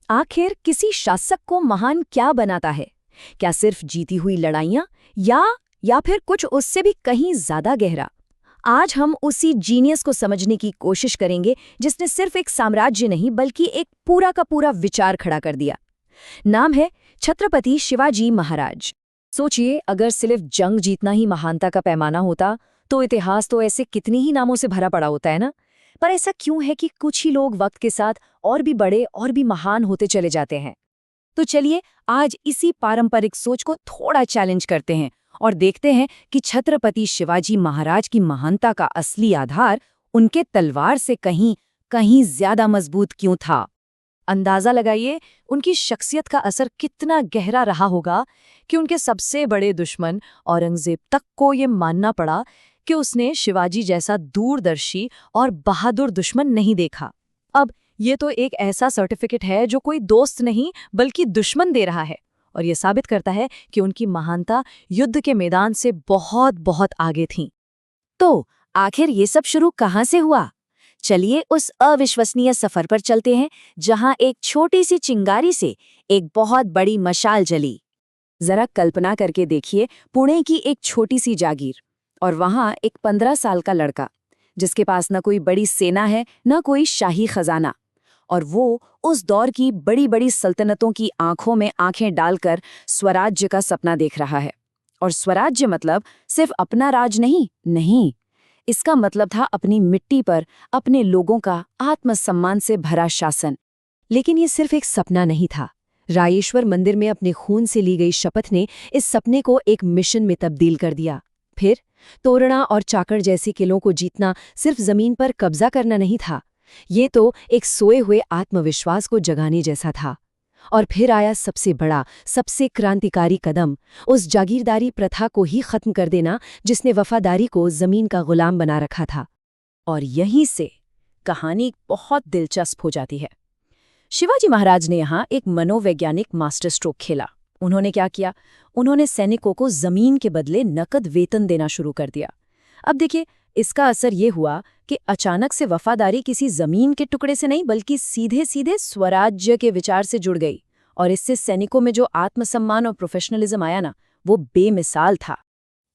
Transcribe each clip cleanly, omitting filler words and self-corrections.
आखिर किसी शासक को महान क्या बनाता है? क्या सिर्फ जीती हुई लड़ाइयां या फिर कुछ उससे भी कहीं ज्यादा गहरा? आज हम उसी जीनियस को समझने की कोशिश करेंगे जिसने सिर्फ एक साम्राज्य नहीं बल्कि एक पूरा का पूरा विचार खड़ा कर दिया। नाम है छत्रपति शिवाजी महाराज। सोचिए, अगर सिर्फ जंग जीतना ही महानता का पैमाना होता तो इतिहास तो ऐसे कितनी ही नामों से भरा पड़ा होता है ना। पर ऐसा क्यों है कि कुछ ही लोग वक्त के साथ और भी बड़े और भी महान होते चले जाते हैं? तो चलिए आज इसी पारंपरिक सोच को थोड़ा चैलेंज करते हैं और देखते हैं कि छत्रपति शिवाजी महाराज की महानता का असली आधार उनके तलवार से कहीं कहीं ज्यादा मजबूत क्यों था। अंदाजा लगाइए उनकी शख्सियत का असर कितना गहरा रहा होगा कि उनके सबसे बड़े दुश्मन औरंगजेब तक को ये मानना पड़ा कि उसने शिवाजी जैसा दूरदर्शी और बहादुर दुश्मन नहीं देखा। अब ये तो एक ऐसा सर्टिफिकेट है जो कोई दोस्त नहीं बल्कि दुश्मन दे रहा है, और ये साबित करता है कि उनकी महानता युद्ध के मैदान से बहुत बहुत आगे थी। तो आखिर ये सब शुरू कहाँ से हुआ? चलिए उस अविश्वसनीय सफर पर चलते हैं जहां एक छोटी सी चिंगारी से एक बहुत बड़ी मशाल जली। जरा कल्पना करके देखिए, पुणे की एक छोटी सी जागीर और वहां एक 15 साल का लड़का जिसके पास न कोई बड़ी सेना है न कोई शाही खजाना, और वो उस दौर की बड़ी बड़ी सल्तनतों की आंखों में आंखें डालकर स्वराज्य का सपना देख रहा है। और स्वराज्य मतलब सिर्फ अपना राज नहीं, इसका मतलब था अपनी मिट्टी पर अपने लोगों का आत्मसम्मान से भरा शासन। लेकिन ये सिर्फ एक सपना नहीं था। रायेश्वर मंदिर में अपने खून से ली गई शपथ ने इस सपने को एक मिशन में तब्दील कर दिया। फिर तोरणा और चाकड़ जैसे किलों को जीतना सिर्फ जमीन पर कब्जा करना नहीं था, ये तो एक सोए हुए आत्मविश्वास को जगाने जैसा था। और फिर आया सबसे बड़ा, सबसे क्रांतिकारी कदम, उस जागीरदारी प्रथा को ही खत्म कर देना जिसने वफादारी को जमीन का गुलाम बना रखा था। और यहीं से कहानी बहुत दिलचस्प हो जाती है। शिवाजी महाराज ने यहाँ एक मनोवैज्ञानिक मास्टर स्ट्रोक खेला। उन्होंने क्या किया? उन्होंने सैनिकों को जमीन के बदले नकद वेतन देना शुरू कर दिया। अब देखिए, इसका असर ये हुआ कि अचानक से वफादारी किसी जमीन के टुकड़े से नहीं बल्कि सीधे सीधे स्वराज्य के विचार से जुड़ गई, और इससे सैनिकों में जो आत्मसम्मान और प्रोफेशनलिज्म आया ना, वो बेमिसाल था।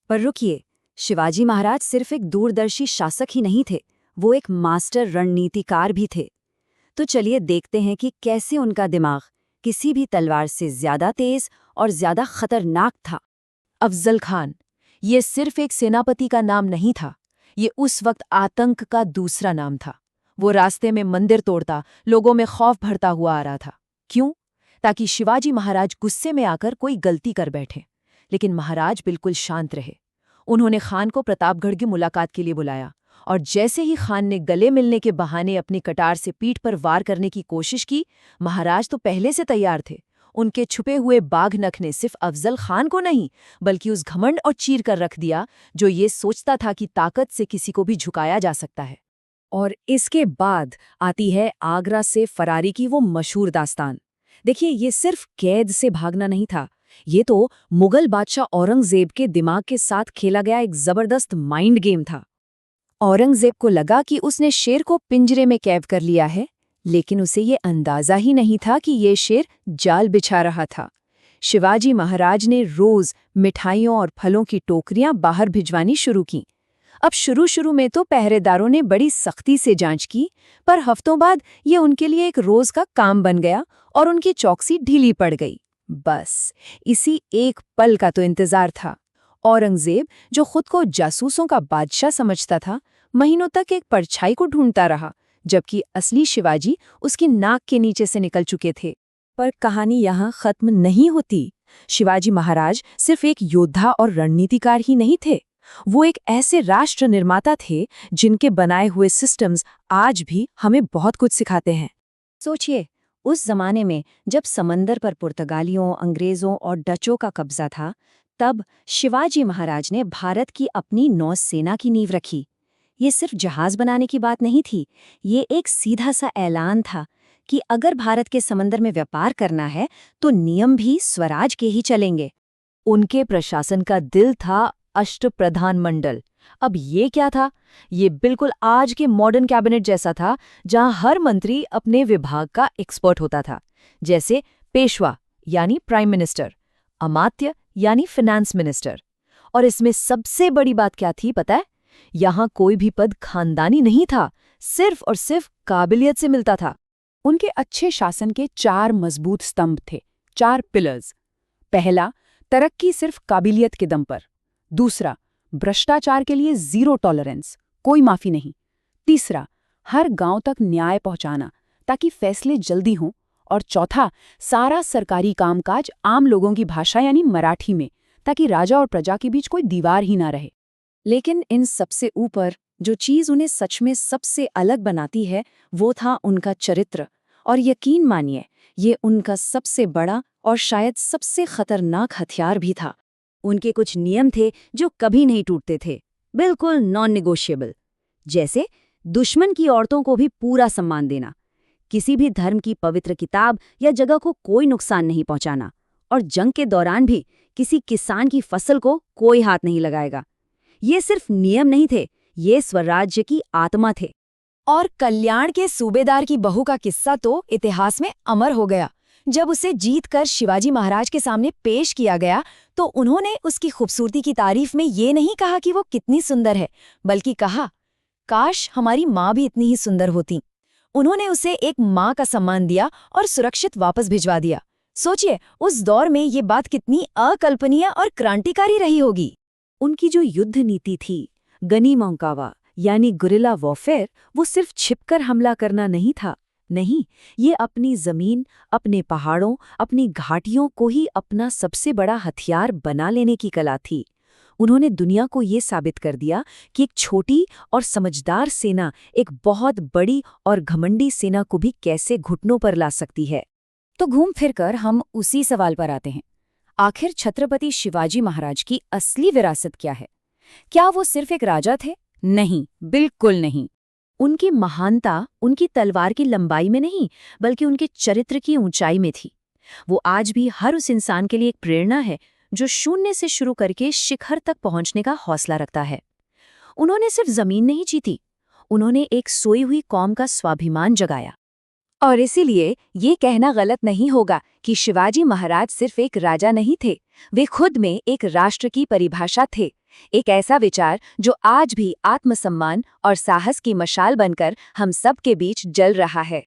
पर रुकिए, शिवाजी महाराज सिर्फ एक दूरदर्शी शासक ही नहीं थे, वो एक मास्टर रणनीतिकार भी थे। तो चलिए देखते हैं कि कैसे उनका दिमाग किसी भी तलवार से ज्यादा तेज और ज्यादा खतरनाक था। अफजल खान, ये सिर्फ एक सेनापति का नाम नहीं था, ये उस वक्त आतंक का दूसरा नाम था। वो रास्ते में मंदिर तोड़ता, लोगों में खौफ भरता हुआ आ रहा था। क्यों? ताकि शिवाजी महाराज गुस्से में आकर कोई गलती कर बैठे। लेकिन महाराज बिल्कुल शांत रहे। उन्होंने खान को प्रतापगढ़ की मुलाकात के लिए बुलाया, और जैसे ही खान ने गले मिलने के बहाने अपनी कटार से पीठ पर वार करने की कोशिश की, महाराज तो पहले से तैयार थे। उनके छुपे हुए बाघ नख ने सिर्फ अफजल खान को नहीं बल्कि उस घमंड और चीर कर रख दिया जो ये सोचता था कि ताकत से किसी को भी झुकाया जा सकता है। और इसके बाद आती है आगरा से फरारी की वो मशहूर दास्तान। देखिए, ये सिर्फ कैद से भागना नहीं था, ये तो मुगल बादशाह औरंगजेब के दिमाग के साथ खेला गया एक जबरदस्त माइंड गेम था। औरंगजेब को लगा कि उसने शेर को पिंजरे में कैद कर लिया है, लेकिन उसे ये अंदाजा ही नहीं था कि ये शेर जाल बिछा रहा था। शिवाजी महाराज ने रोज मिठाइयों और फलों की टोकरियां बाहर भिजवानी शुरू की। अब शुरू में तो पहरेदारों ने बड़ी सख्ती से जांच की, पर हफ्तों बाद ये उनके लिए एक रोज का काम बन गया और उनकी चौकसी ढीली पड़ गई। बस इसी एक पल का तो इंतजार था। औरंगजेब, जो खुद को जासूसों का बादशाह समझता था, महीनों तक एक परछाई को ढूंढता रहा, जबकि असली शिवाजी उसकी नाक के नीचे से निकल चुके थे। पर कहानी यहाँ खत्म नहीं होती। शिवाजी महाराज सिर्फ एक योद्धा और रणनीतिकार ही नहीं थे, वो एक ऐसे राष्ट्र निर्माता थे जिनके बनाए हुए सिस्टम्स आज भी हमें बहुत कुछ सिखाते हैं। सोचिए, उस जमाने में जब समंदर पर पुर्तगालियों, अंग्रेजों और डचों का कब्जा था, तब शिवाजी महाराज ने भारत की अपनी नौसेना की नींव रखी। ये सिर्फ जहाज बनाने की बात नहीं थी, ये एक सीधा सा ऐलान था कि अगर भारत के समंदर में व्यापार करना है तो नियम भी स्वराज के ही चलेंगे। उनके प्रशासन का दिल था अष्टप्रधान मंडल, अब ये क्या था? ये बिल्कुल आज के मॉडर्न कैबिनेट जैसा था, जहां हर मंत्री अपने विभाग का एक्सपर्ट होता था। जैसे पेशवा यानी प्राइम मिनिस्टर, अमात्य यानी फाइनेंस मिनिस्टर। और इसमें सबसे बड़ी बात क्या थी पता है? यहाँ कोई भी पद खानदानी नहीं था, सिर्फ और सिर्फ काबिलियत से मिलता था। उनके अच्छे शासन के 4 मजबूत स्तंभ थे, 4 पिलर्स। पहला, तरक्की सिर्फ काबिलियत के दम पर। दूसरा, भ्रष्टाचार के लिए 0 टॉलरेंस, कोई माफी नहीं। तीसरा, हर गांव तक न्याय पहुंचाना ताकि फैसले जल्दी हों। और चौथा, सारा सरकारी कामकाज आम लोगों की भाषा यानी मराठी में, ताकि राजा और प्रजा के बीच कोई दीवार ही ना रहे। लेकिन इन सबसे ऊपर जो चीज उन्हें सच में सबसे अलग बनाती है, वो था उनका चरित्र। और यकीन मानिए, ये उनका सबसे बड़ा और शायद सबसे खतरनाक हथियार भी था। उनके कुछ नियम थे जो कभी नहीं टूटते थे, बिल्कुल नॉन निगोशिएबल। जैसे दुश्मन की औरतों को भी पूरा सम्मान देना, किसी भी धर्म की पवित्र किताब या जगह को कोई नुकसान नहीं पहुंचाना, और जंग के दौरान भी किसी किसान की फसल को कोई हाथ नहीं लगाएगा। ये सिर्फ नियम नहीं थे, ये स्वराज्य की आत्मा थे। और कल्याण के सूबेदार की बहू का किस्सा तो इतिहास में अमर हो गया। जब उसे जीतकर शिवाजी महाराज के सामने पेश किया गया, तो उन्होंने उसकी खूबसूरती की तारीफ में ये नहीं कहा कि वो कितनी सुंदर है, बल्कि कहा, काश हमारी माँ भी इतनी ही सुंदर होती। उन्होंने उसे एक माँ का सम्मान दिया और सुरक्षित वापस भिजवा दिया। सोचिए, उस दौर में ये बात कितनी अकल्पनीय और क्रांतिकारी रही होगी। उनकी जो युद्ध नीति थी, गनी मौकावा यानी गुरिल्ला वॉरफेयर, वो सिर्फ छिपकर हमला करना नहीं था। नहीं, ये अपनी जमीन, अपने पहाड़ों, अपनी घाटियों को ही अपना सबसे बड़ा हथियार बना लेने की कला थी। उन्होंने दुनिया को ये साबित कर दिया कि एक छोटी और समझदार सेना एक बहुत बड़ी और घमंडी सेना को भी कैसे घुटनों पर ला सकती है। तो घूम फिरकर हम उसी सवाल पर आते हैं, आखिर छत्रपति शिवाजी महाराज की असली विरासत क्या है? क्या वो सिर्फ एक राजा थे? नहीं, बिल्कुल नहीं। उनकी महानता उनकी तलवार की लंबाई में नहीं, बल्कि उनके चरित्र की ऊंचाई में थी। वो आज भी हर उस इंसान के लिए एक प्रेरणा है जो शून्य से शुरू करके शिखर तक पहुंचने का हौसला रखता है। उन्होंने सिर्फ जमीन नहीं जीती, उन्होंने एक सोई हुई कौम का स्वाभिमान जगाया। और इसीलिए ये कहना गलत नहीं होगा कि शिवाजी महाराज सिर्फ एक राजा नहीं थे, वे खुद में एक राष्ट्र की परिभाषा थे। एक ऐसा विचार जो आज भी आत्मसम्मान और साहस की मशाल बनकर हम सब के बीच जल रहा है।